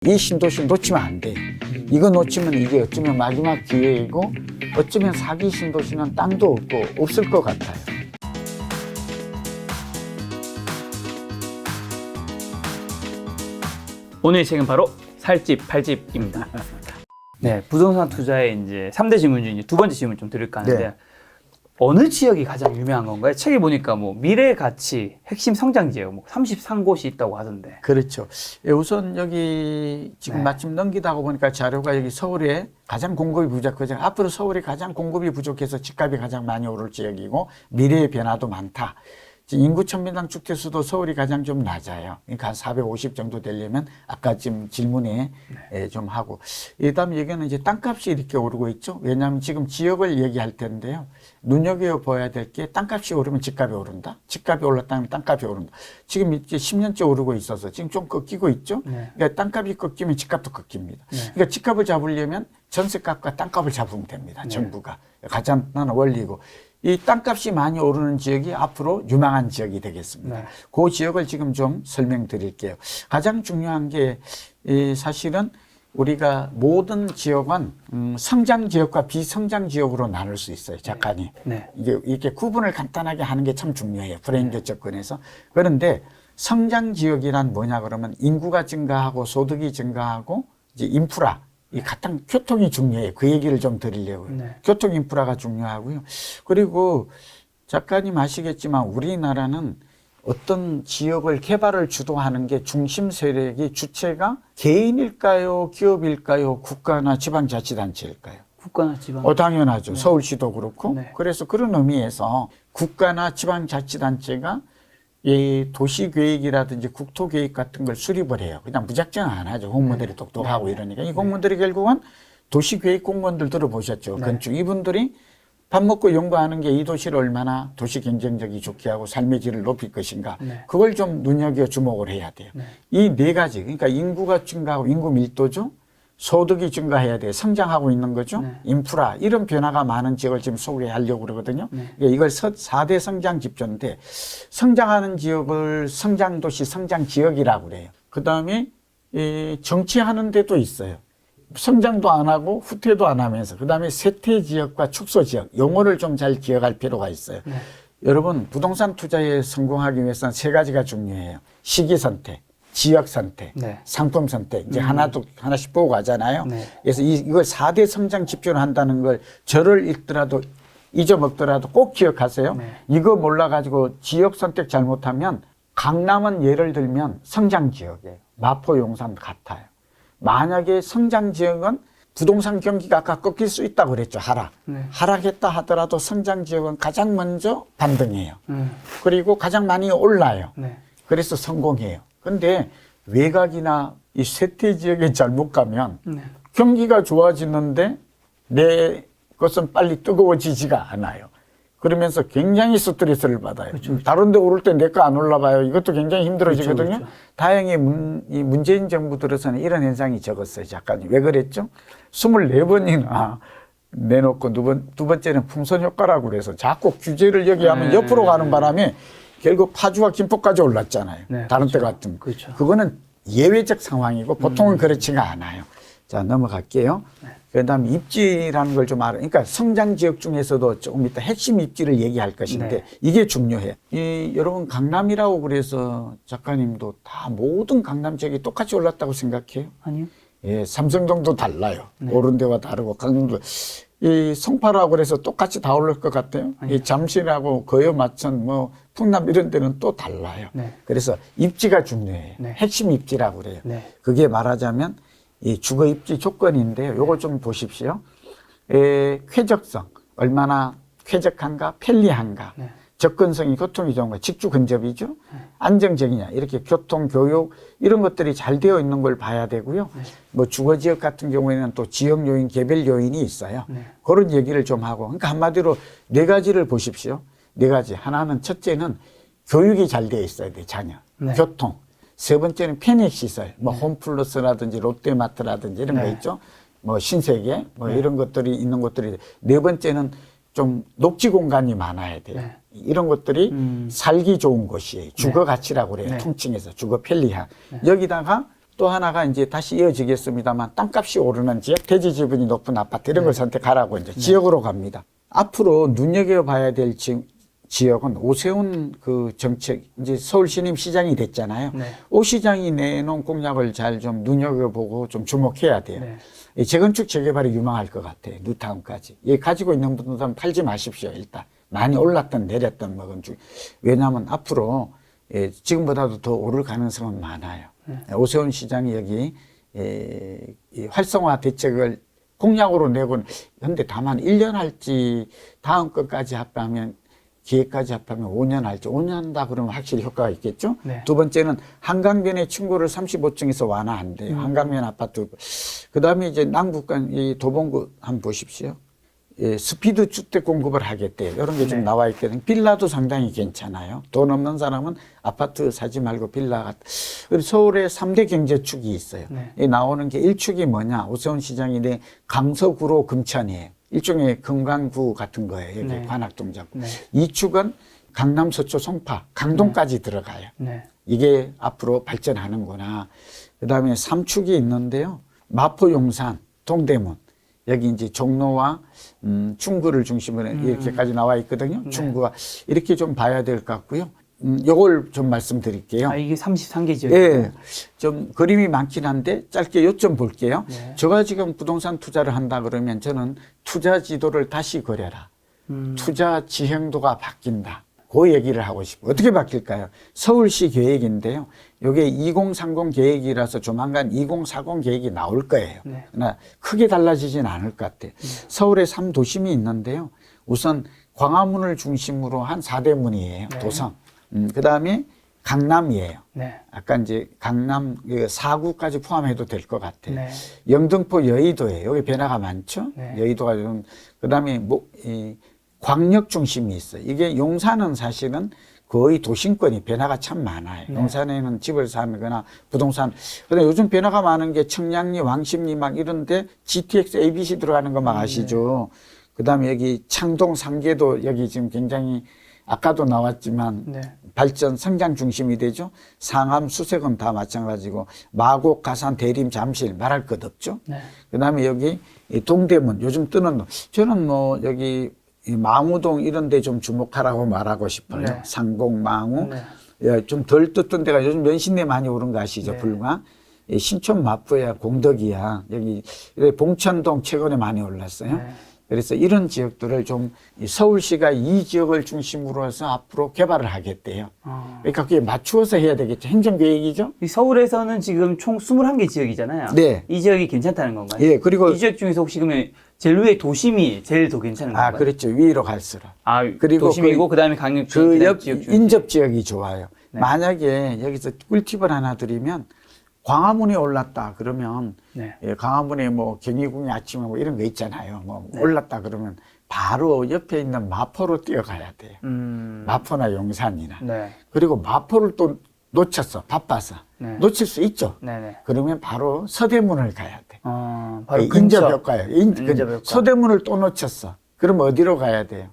이 신도시를 놓치면 안 돼. 이거 놓치면 이게 어쩌면 마지막 기회이고 어쩌면 4기 신도시는 땅도 없고 없을 것 같아요. 오늘의 책은 바로 살집, 팔집입니다. 네, 부동산 투자의 이제 3대 질문 중에 두 번째 질문 좀 드릴까 하는데 네. 어느 지역이 가장 유명한 건가요? 책에 보니까 뭐 미래 가치, 핵심 성장 지역 뭐 33곳이 있다고 하던데. 그렇죠. 예, 우선 여기 지금 네. 마침 넘기다가 보니까 자료가 여기 서울에 가장 공급이 부족하죠. 앞으로 서울이 가장 공급이 부족해서 집값이 가장 많이 오를 지역이고 미래의 변화도 많다. 인구 1000명당 주택수도 서울이 가장 좀 낮아요. 그러니까 한 450 정도 되려면 아까 지금 질문에 좀 하고. 그 다음에 여기는 이제 땅값이 이렇게 오르고 있죠. 왜냐하면 지금 지역을 얘기할 텐데요. 눈여겨봐야 될 게 땅값이 오르면 집값이 오른다. 집값이 올랐다면 땅값이 오른다. 지금 이제 10년째 오르고 있어서 지금 좀 꺾이고 있죠. 네. 그러니까 땅값이 꺾이면 집값도 꺾입니다. 네. 그러니까 집값을 잡으려면 전세값과 땅값을 잡으면 됩니다. 네. 정부가. 가장 원리고. 이 땅값이 많이 오르는 지역이 앞으로 유망한 지역이 되겠습니다. 네. 그 지역을 지금 좀 설명드릴게요. 가장 중요한 게 사실은 우리가 모든 지역은 성장 지역과 비성장 지역으로 나눌 수 있어요. 작가님. 네. 이게 이렇게 구분을 간단하게 하는 게 참 중요해요. 브레인드 접근에서. 그런데 성장 지역이란 뭐냐 그러면 인구가 증가하고 소득이 증가하고 이제 인프라. 이 가장 교통이 중요해요. 그 얘기를 좀 드리려고요. 네. 교통 인프라가 중요하고요. 그리고 작가님 아시겠지만 우리나라는 어떤 지역을 개발을 주도하는 게 중심 세력이 주체가 개인일까요? 기업일까요? 국가나 지방자치단체일까요? 국가나 지방. 당연하죠. 네. 서울시도 그렇고. 네. 그래서 그런 의미에서 국가나 지방자치단체가 이 도시계획이라든지 국토계획 같은 걸 수립을 해요. 그냥 무작정 안 하죠. 공무원들이 똑똑하고 네. 이러니까. 이 공무원들이 결국은 도시계획 공무원들 들어보셨죠. 네. 건축. 이분들이 밥 먹고 연구하는 게 이 도시를 얼마나 도시 경쟁력이 좋게 하고 삶의 질을 높일 것인가. 네. 그걸 좀 눈여겨 주목을 해야 돼요. 네. 이 네 가지. 그러니까 인구가 증가하고 인구 밀도죠. 소득이 증가해야 돼요. 성장하고 있는 거죠. 네. 인프라 이런 변화가 많은 지역을 지금 소개하려고 그러거든요. 네. 그러니까 이걸 4대 성장 지표인데 성장하는 지역을 성장도시, 성장지역이라고 그래요. 그다음에 정치하는 데도 있어요. 성장도 안 하고 후퇴도 안 하면서 그다음에 쇠퇴지역과 축소지역 용어를 좀 잘 기억할 필요가 있어요. 네. 여러분 부동산 투자에 성공하기 위해서는 세 가지가 중요해요. 시기 선택, 지역 선택, 네. 상품 선택. 이제 하나씩 보고 가잖아요. 네. 그래서 이걸 4대 성장 지표로 한다는 걸 저를 읽더라도 잊어먹더라도 꼭 기억하세요. 네. 이거 몰라가지고 지역 선택 잘못하면 강남은 예를 들면 성장 지역이에요. 마포, 용산 같아요. 만약에 성장 지역은 부동산 경기가 아까 꺾일 수 있다고 그랬죠. 네. 하락했다 하더라도 성장 지역은 가장 먼저 반등해요. 그리고 가장 많이 올라요. 네. 그래서 성공해요. 근데 외곽이나 이 쇠퇴 지역에 잘못 가면 네. 경기가 좋아지는데 내 것은 빨리 뜨거워지지가 않아요. 그러면서 굉장히 스트레스를 받아요. 그렇죠. 다른 데 오를 때 내 거 안 올라봐요. 이것도 굉장히 힘들어지거든요. 그렇죠. 다행히 이 문재인 정부 들어서는 이런 현상이 적었어요. 작가님. 왜 그랬죠? 24번이나 내놓고 두 번째는 풍선 효과라고 그래서 자꾸 규제를 여기 하면 네. 옆으로 가는 바람에 결국 파주와 김포까지 올랐잖아요. 네, 다른 그렇죠. 때 같으면. 그렇죠. 그거는 예외적 상황이고 보통은 그렇지가 않아요. 자, 넘어갈게요. 그 다음에 입지라는 걸 좀 알아요. 그러니까 성장 지역 중에서도 조금 이따 핵심 입지를 얘기할 것인데 네. 이게 중요해. 여러분 강남이라고 그래서 작가님도 다 모든 강남 지역이 똑같이 올랐다고 생각해요? 아니요. 예, 삼성동도 달라요. 오른 데와 다르고 강남도. 이 송파라고 그래서 똑같이 다 오를 것 같아요. 이 잠실하고 거여 마천 뭐 풍남 이런 데는 또 달라요. 네. 그래서 입지가 중요해요. 네. 핵심 입지라고 그래요. 네. 그게 말하자면 이 주거 입지 조건인데요. 요걸 좀 보십시오. 쾌적성, 얼마나 쾌적한가, 편리한가, 네. 접근성이 교통이 좋은가, 직주 근접이죠. 안정적이냐, 이렇게 교통, 교육 이런 것들이 잘 되어 있는 걸 봐야 되고요. 뭐 주거 지역 같은 경우에는 또 지역 요인, 개별 요인이 있어요. 네. 그런 얘기를 좀 하고, 그러니까 한마디로 네 가지를 보십시오. 네 가지. 하나는 첫째는 교육이 잘 되어 있어야 돼, 자녀. 네. 교통. 세 번째는 편익시설, 뭐 홈플러스라든지 롯데마트라든지 이런 거 네. 있죠. 뭐 신세계, 뭐 이런 것들이 있는 것들이. 네 번째는 좀 녹지 공간이 많아야 돼요. 네. 이런 것들이 살기 좋은 곳이에요. 주거 가치라고 그래요. 네. 통칭해서 주거 편리함. 여기다가 또 하나가 이제 다시 이어지겠습니다만 땅값이 오르는 지역, 대지 지분이 높은 아파트 이런 걸 선택하라고 이제 지역으로 갑니다. 앞으로 눈여겨봐야 될 지역은 오세훈 그 정책, 이제 서울시님 시장이 됐잖아요. 네. 오 시장이 내놓은 공약을 잘 좀 눈여겨보고 좀 주목해야 돼요. 네. 이 재건축 재개발이 유망할 것 같아요. 뉴타운까지. 이 가지고 있는 분들은 팔지 마십시오. 일단 많이 올랐던 내렸던 뭐 건축. 왜냐하면 앞으로 지금보다도 더 오를 가능성은 많아요. 오세훈 시장이 여기 이 활성화 대책을 공약으로 내고는 현대 다만 1년 할지 다음 것까지 합하면 기획까지 합하면 5년 할지 5년 한다 그러면 확실히 효과가 있겠죠. 네. 두 번째는 한강변의 층고를 35층에서 완화한대요. 한강변 아파트. 그다음에 이제 남북간 이 도봉구 한번 보십시오. 예, 스피드 주택 공급을 하겠대요. 이런 게 좀 네. 나와 있거든요. 빌라도 상당히 괜찮아요. 돈 없는 사람은 아파트 사지 말고 빌라 같. 그리고 서울에 3대 경제축이 있어요. 네. 이 나오는 게 1축이 뭐냐? 오세훈 시장이 내 강서구로 금천이에요. 일종의 금강구 같은 거예요. 여기 네. 관악동작. 네. 2축은 강남, 서초, 송파, 강동까지 들어가요. 네. 이게 앞으로 발전하는구나. 그다음에 3축이 있는데요. 마포, 용산, 동대문. 여기 이제 종로와 충구를 중심으로 이렇게까지 나와 있거든요. 네. 충구가 이렇게 좀 봐야 될 것 같고요. 요걸 좀 말씀드릴게요. 아, 이게 33개 지역이고. 예, 좀 그림이 많긴 한데 짧게 요점 볼게요. 네. 제가 지금 부동산 투자를 한다 그러면 저는 투자 지도를 다시 그려라. 투자 지형도가 바뀐다. 그 얘기를 하고 싶어요. 어떻게 바뀔까요? 서울시 계획인데요. 이게 2030 계획이라서 조만간 2040 계획이 나올 거예요. 네. 그러나 크게 달라지진 않을 것 같아요. 서울에 3도심이 있는데요. 우선 광화문을 중심으로 한 4대문이에요. 네. 도성. 그 다음에 강남이에요. 네. 아까 이제 강남 4구까지 포함해도 될 것 같아요. 네. 영등포 여의도예요. 여기 변화가 많죠. 네. 여의도가 좀 그다음에 이 광역 중심이 있어요. 이게 용산은 사실은 거의 도심권이 변화가 참 많아요. 네. 용산에는 집을 사거나 부동산. 근데 요즘 변화가 많은 게 청량리, 왕십리 막 이런데 GTX, ABC 들어가는 거 막 아시죠? 그다음에 여기 창동, 상계도 여기 지금 굉장히 아까도 나왔지만 네. 발전 성장 중심이 되죠. 상암, 수색은 다 마찬가지고 마곡, 가산, 대림, 잠실 말할 것 없죠. 네. 그다음에 여기 이 동대문 요즘 뜨는 저는 뭐 여기 이 망우동 이런 데 좀 주목하라고 말하고 싶어요. 네. 상공, 망우. 네. 예, 좀 덜 떴던 데가 요즘 면신내 많이 오른 거 아시죠? 네. 불과. 예, 신촌 마포야, 공덕이야. 여기 봉천동 최근에 많이 올랐어요. 네. 그래서 이런 지역들을 좀 서울시가 이 지역을 중심으로 해서 앞으로 개발을 하겠대요. 그러니까 그게 맞추어서 해야 되겠죠. 행정계획이죠. 이 서울에서는 지금 총 21개 지역이잖아요. 네. 이 지역이 괜찮다는 건가요? 예, 그리고 이 지역 중에서 혹시 그러면 제일 위에 도심이 제일 더 괜찮은 건가요? 그렇죠. 위로 갈수록. 아, 그리고 도심이고 그다음에 강력지 그 옆 지역 중에 인접 지역이 좋아요. 네. 만약에 여기서 꿀팁을 하나 드리면 광화문에 올랐다 그러면 네. 예, 광화문에 뭐 경희궁의 아침에 뭐 이런 거 있잖아요. 뭐 올랐다 그러면 바로 옆에 있는 마포로 뛰어가야 돼요. 마포나 용산이나. 네. 그리고 마포를 또 놓쳤어. 바빠서. 네. 놓칠 수 있죠. 네네. 그러면 바로 서대문을 가야 돼. 바로 인접 근처. 효과예요. 인접 효과. 서대문을 또 놓쳤어. 그럼 어디로 가야 돼요?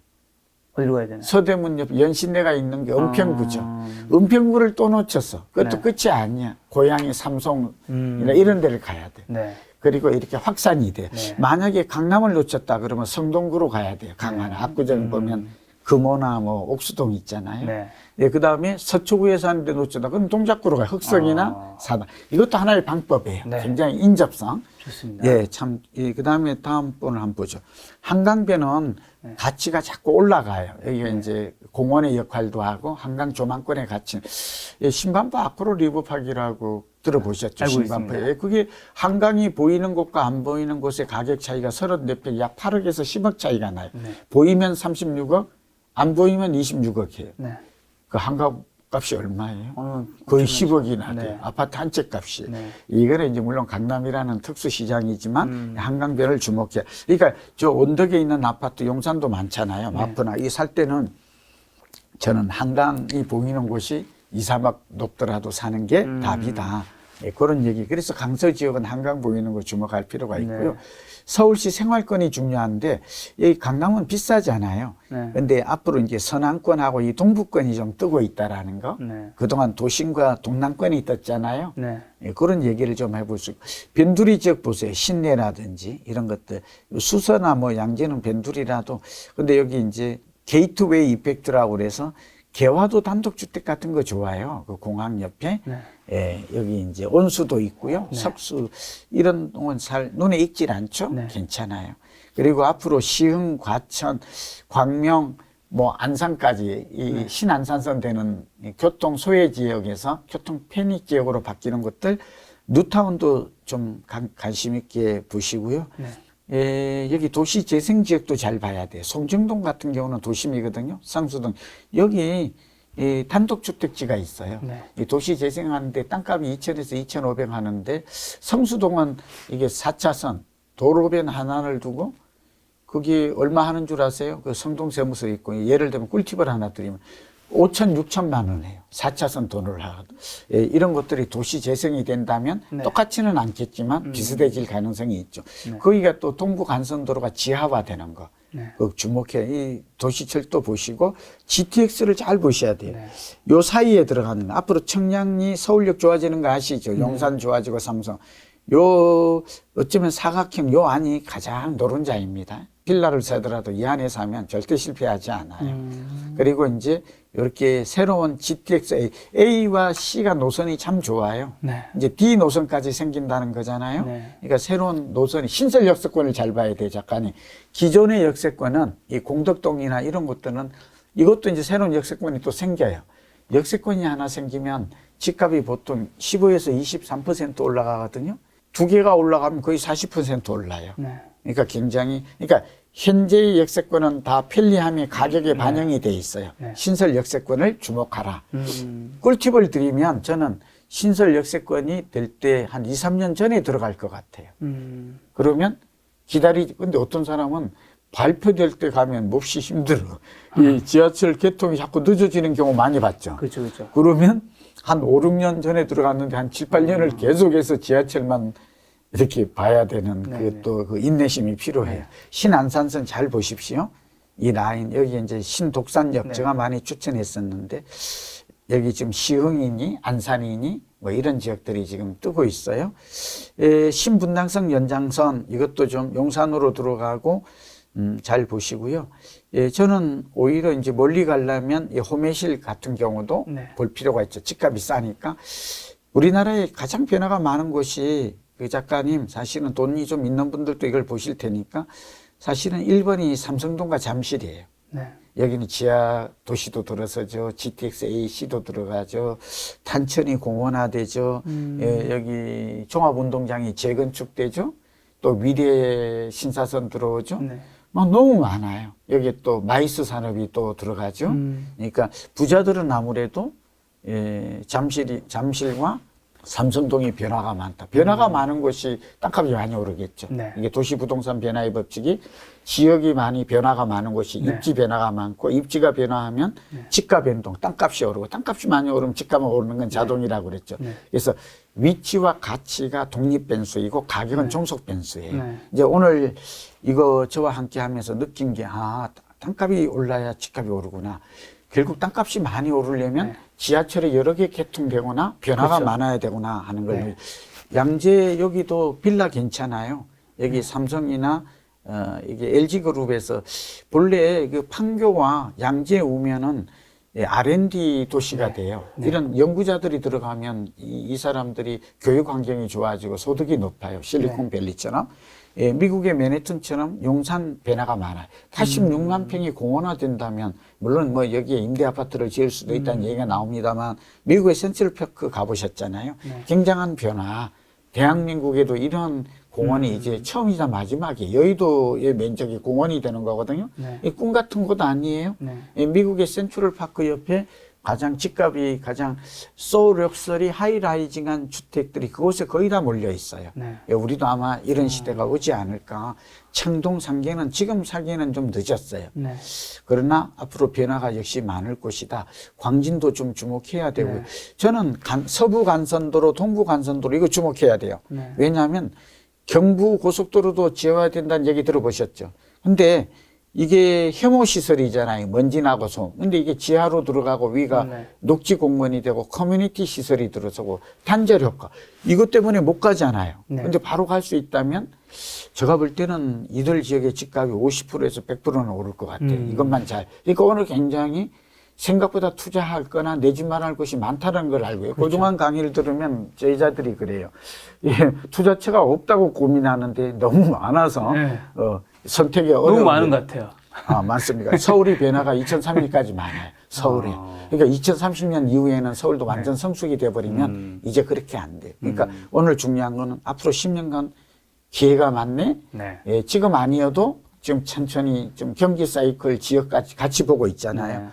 어디로 가야 되나요? 서대문 옆 연신내가 있는 게 은평구죠. 은평구를 또 놓쳤어. 그것도 네. 끝이 아니야. 고양이, 삼성 이런 데를 가야 돼. 네. 그리고 이렇게 확산이 돼. 네. 만약에 강남을 놓쳤다 그러면 성동구로 가야 돼요. 강한 압구정 보면 금호나 뭐 옥수동 있잖아요. 네. 예, 그 다음에 서초구에서 하는데 놓쳤다. 그럼 동작구로 가요. 흑성이나 사당. 이것도 하나의 방법이에요. 네. 굉장히 인접성. 좋습니다. 예, 참. 그 다음에 다음 번을 한번 보죠. 한강변은 가치가 자꾸 올라가요. 여기가 이제 공원의 역할도 하고 한강 조망권의 가치. 예, 신반포 아크로 리브팍이라고 들어보셨죠? 알고 신반포에. 있습니다. 그게 한강이 보이는 곳과 안 보이는 곳의 가격 차이가 34평, 약 8억에서 10억 차이가 나요. 네. 보이면 36억, 안 보이면 26억이에요. 네. 그 한강 값이 얼마예요? 거의 10억이나 돼요. 네. 아파트 한 채 값이. 네. 이거는 이제 물론 강남이라는 특수 시장이지만 한강변을 주목해. 그러니까 저 언덕에 있는 아파트 용산도 많잖아요. 마포나 이 살 때는 저는 한강이 보이는 곳이 2, 3억 높더라도 사는 게 답이다. 예, 그런 얘기. 그래서 강서 지역은 한강 보이는 거 주목할 필요가 있고요. 네. 서울시 생활권이 중요한데 이 강남은 비싸잖아요. 네. 근데 앞으로 이제 서남권하고 이 동부권이 좀 뜨고 있다라는 거. 네. 그동안 도심과 동남권이 떴잖아요. 네. 예, 그런 얘기를 좀 해볼 수 있고. 변두리 지역 보세요. 신내라든지 이런 것들. 수서나 뭐 양재는 변두리라도. 근데 여기 이제 게이트웨이 이펙트라고 그래서 개화도 단독주택 같은 거 좋아요. 그 공항 옆에. 네. 예, 여기 이제 온수도 있고요. 네. 석수 이런 동은 잘 눈에 익질 않죠. 네. 괜찮아요. 그리고 앞으로 시흥, 과천, 광명, 뭐 안산까지 이 네. 신안산선 되는 이 교통 소외 지역에서 교통 편익 지역으로 바뀌는 것들 뉴타운도 좀 관심 있게 보시고요. 네. 예, 여기 도시 재생 지역도 잘 봐야 돼요. 송정동 같은 경우는 도심이거든요. 상수동 여기 이 단독주택지가 있어요. 네. 이 도시 재생하는데 땅값이 2,000에서 2,500 하는데 성수동은 이게 4차선 도로변 하나를 두고 그게 얼마 하는 줄 아세요? 그 성동세무서 있고 예를 들면 꿀팁을 하나 드리면 5천, 6천만 원 해요. 4차선 돈을 하거든. 예, 이런 것들이 도시 재생이 된다면 네. 똑같지는 않겠지만 비슷해질 가능성이 있죠. 네. 거기가 또 동부 간선도로가 지하화되는 거. 네. 그 주목해. 이 도시철도 보시고 GTX를 잘 보셔야 돼요. 네. 요 사이에 들어가는 앞으로 청량리 서울역 좋아지는 거 아시죠? 용산 좋아지고 삼성. 요 어쩌면 사각형 요 안이 가장 노른자입니다. 빌라를 사더라도 이 안에 사면 절대 실패하지 않아요. 그리고 이제 이렇게 새로운 GTX A와 C가 노선이 참 좋아요. 네. 이제 D 노선까지 생긴다는 거잖아요. 네. 그러니까 새로운 노선이 신설 역세권을 잘 봐야 돼요, 작가님. 기존의 역세권은 이 공덕동이나 이런 것들은 이것도 이제 새로운 역세권이 또 생겨요. 역세권이 하나 생기면 집값이 보통 15에서 23% 올라가거든요. 두 개가 올라가면 거의 40% 올라요. 네. 그러니까 굉장히, 그러니까 현재의 역세권은 다 편리함이 가격에 반영이 돼 있어요. 네. 신설 역세권을 주목하라. 꿀팁을 드리면 저는 신설 역세권이 될 때 한 2, 3년 전에 들어갈 것 같아요. 그러면 근데 어떤 사람은 발표될 때 가면 몹시 힘들어. 이 지하철 개통이 자꾸 늦어지는 경우 많이 봤죠. 그렇죠, 그렇죠. 그러면 한 5, 6년 전에 들어갔는데 한 7, 8년을 계속해서 지하철만 이렇게 봐야 되는 그 또 그 인내심이 필요해요. 신안산선 잘 보십시오. 이 라인, 여기 이제 신독산역 제가 많이 추천했었는데 여기 지금 시흥이니 안산이니 뭐 이런 지역들이 지금 뜨고 있어요. 신분당선 연장선 이것도 좀 용산으로 들어가고 잘 보시고요. 저는 오히려 이제 멀리 가려면 이 호매실 같은 경우도 네. 볼 필요가 있죠. 집값이 싸니까. 우리나라에 가장 변화가 많은 곳이 그 작가님 사실은 돈이 좀 있는 분들도 이걸 보실 테니까 사실은 1번이 삼성동과 잠실이에요. 네. 여기는 지하 도시도 들어서죠. GTX AC도 들어가죠. 탄천이 공원화되죠. 여기 종합운동장이 재건축되죠. 또 미래 신사선 들어오죠. 네. 막 너무 많아요. 여기 또 마이스 산업이 또 들어가죠. 그러니까 부자들은 아무래도 잠실과 삼성동이 변화가 많다. 변화가 많은 곳이 땅값이 많이 오르겠죠. 네. 이게 도시부동산 변화의 법칙이 지역이 많이 변화가 많은 곳이 네. 입지 변화가 많고 입지가 변화하면 집값 변동, 땅값이 오르고 땅값이 많이 오르면 집값은 오르는 건 자동이라고 그랬죠. 네. 그래서 위치와 가치가 독립 변수이고 가격은 종속 변수예요. 네. 이제 오늘 이거 저와 함께 하면서 느낀 게 땅값이 올라야 집값이 오르구나. 결국 땅값이 많이 오르려면 지하철이 여러 개 개통되거나 변화가 그렇죠. 많아야 되구나 하는 걸. 네. 양재 여기도 빌라 괜찮아요. 여기 삼성이나 이게 LG그룹에서 본래 그 판교와 양재 오면은 R&D 도시가 돼요. 이런 연구자들이 들어가면 이 사람들이 교육 환경이 좋아지고 소득이 높아요. 실리콘밸리처럼. 미국의 맨해튼처럼 용산 변화가 많아요. 86만 평이 공원화된다면 물론 뭐 여기에 임대 아파트를 지을 수도 있다는 얘기가 나옵니다만 미국의 센트럴파크 가보셨잖아요. 굉장한 변화. 대한민국에도 이런 공원이 이제 처음이자 마지막이에요. 여의도의 면적이 공원이 되는 거거든요. 네. 꿈 같은 곳 아니에요. 미국의 센트럴파크 옆에 가장 집값이 가장 소울 럭셔리 하이라이징한 주택들이 그곳에 거의 다 몰려 있어요. 네. 예, 우리도 아마 이런 시대가 오지 않을까. 청동 상계는 지금 사기에는 좀 늦었어요. 네. 그러나 앞으로 변화가 역시 많을 것이다. 광진도 좀 주목해야 되고요. 네. 저는 서부 간선도로, 동부 간선도로 이거 주목해야 돼요. 네. 왜냐하면 경부 고속도로도 지어야 된다는 얘기 들어보셨죠. 근데 이게 혐오 시설이잖아요. 먼지 나고 소. 근데 이게 지하로 들어가고 위가 네. 녹지 공원이 되고 커뮤니티 시설이 들어서고 단절 효과. 이것 때문에 못 가잖아요. 네. 근데 바로 갈 수 있다면 제가 볼 때는 이들 지역의 집값이 50%에서 100%는 오를 것 같아요. 이것만 잘. 그러니까 오늘 굉장히 생각보다 투자할 거나 내지 말할 것이 많다는 걸 알고요. 그렇죠. 그동안 강의를 들으면 저희자들이 그래요. 예, 투자처가 없다고 고민하는데 너무 많아서 네. 선택이 어려워요. 너무 많은 것 같아요. 아, 맞습니다. 서울이 변화가 2030년까지 많아요. 서울에. 그러니까 2030년 이후에는 서울도 완전 성숙이 돼버리면 이제 그렇게 안 돼요. 그러니까 오늘 중요한 거는 앞으로 10년간 기회가 많네. 네. 예, 지금 아니어도 지금 천천히 좀 경기 사이클 지역까지 같이 보고 있잖아요.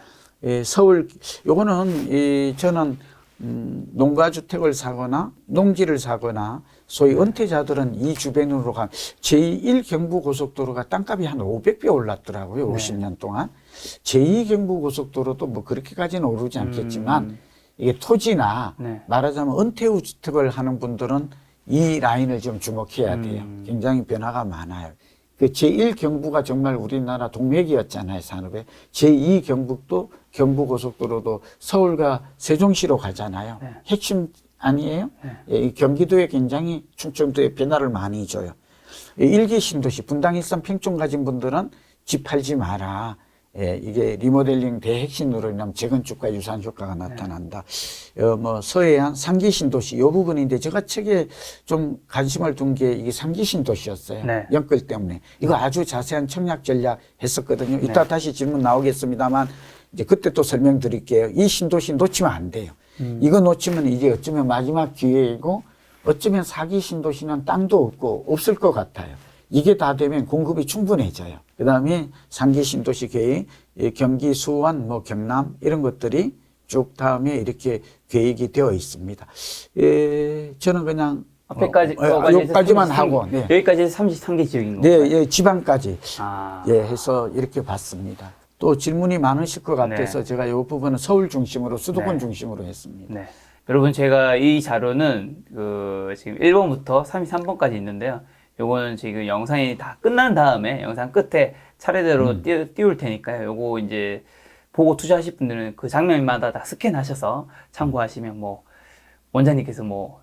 예, 서울, 요거는, 저는, 농가주택을 사거나, 농지를 사거나, 소위 은퇴자들은 이 주변으로 간, 제1 경부고속도로가 땅값이 한 500배 올랐더라고요, 50년 동안. 제2 경부고속도로도 뭐 그렇게까지는 오르지 않겠지만, 이게 토지나, 네. 말하자면 은퇴 후 주택을 하는 분들은 이 라인을 좀 주목해야 돼요. 굉장히 변화가 많아요. 그 제1 경부가 정말 우리나라 동맥이었잖아요, 산업에. 제2 경북도 경부고속도로도 서울과 세종시로 가잖아요. 네. 핵심 아니에요? 네. 예, 이 경기도에 굉장히 충청도에 변화를 많이 줘요. 일기 신도시, 분당 일산 평촌 가진 분들은 집 팔지 마라. 예, 이게 리모델링 대핵신으로 인하면 재건축과 유사한 효과가 나타난다. 뭐 서해안 상기 신도시 이 부분인데 제가 책에 좀 관심을 둔 게 이게 상기 신도시였어요. 네. 연끌 때문에 이거 아주 자세한 청약 전략 했었거든요. 이따 다시 질문 나오겠습니다만 이제 그때 또 설명드릴게요. 이 신도시 놓치면 안 돼요. 이거 놓치면 이제 어쩌면 마지막 기회이고 어쩌면 사기 신도시는 땅도 없고 없을 것 같아요. 이게 다 되면 공급이 충분해져요. 그 다음에 상기 신도시 계획, 경기, 수원, 뭐 경남 이런 것들이 쭉 다음에 이렇게 계획이 되어 있습니다. 저는 그냥 앞에까지 여기까지만 하고 네. 여기까지 33개 지역인 네, 건가요? 예, 지방까지 아. 해서 이렇게 봤습니다. 또 질문이 많으실 것 같아서 네. 제가 이 부분은 서울 중심으로 수도권 네. 중심으로 했습니다. 네. 여러분 제가 이 자료는 지금 1번부터 33번까지 있는데요. 요거는 지금 영상이 다 끝난 다음에 영상 끝에 차례대로 띄울 테니까요. 요거 이제 보고 투자하실 분들은 그 장면마다 다 스캔하셔서 참고하시면 뭐 원장님께서 뭐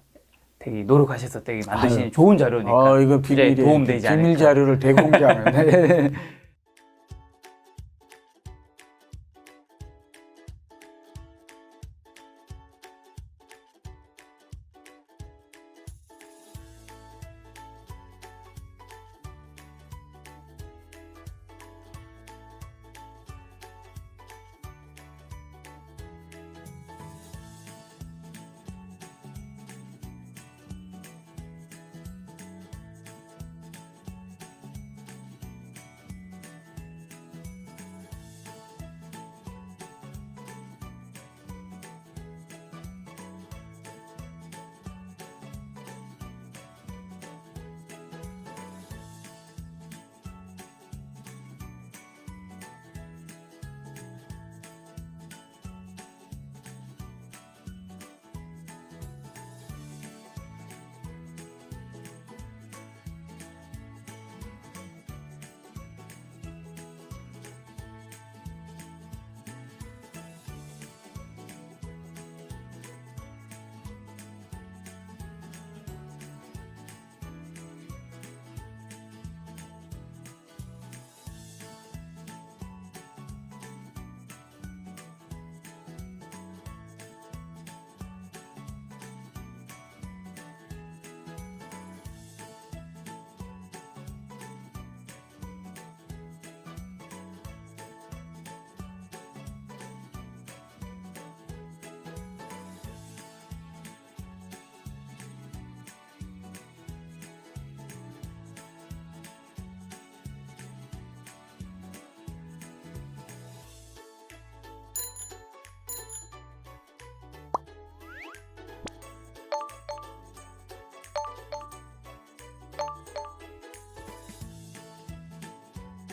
되게 노력하셔서 되게 만드신 좋은 자료니까 이거 비밀이에요. 도움되지 않을까. 비밀 자료를 대공개하면.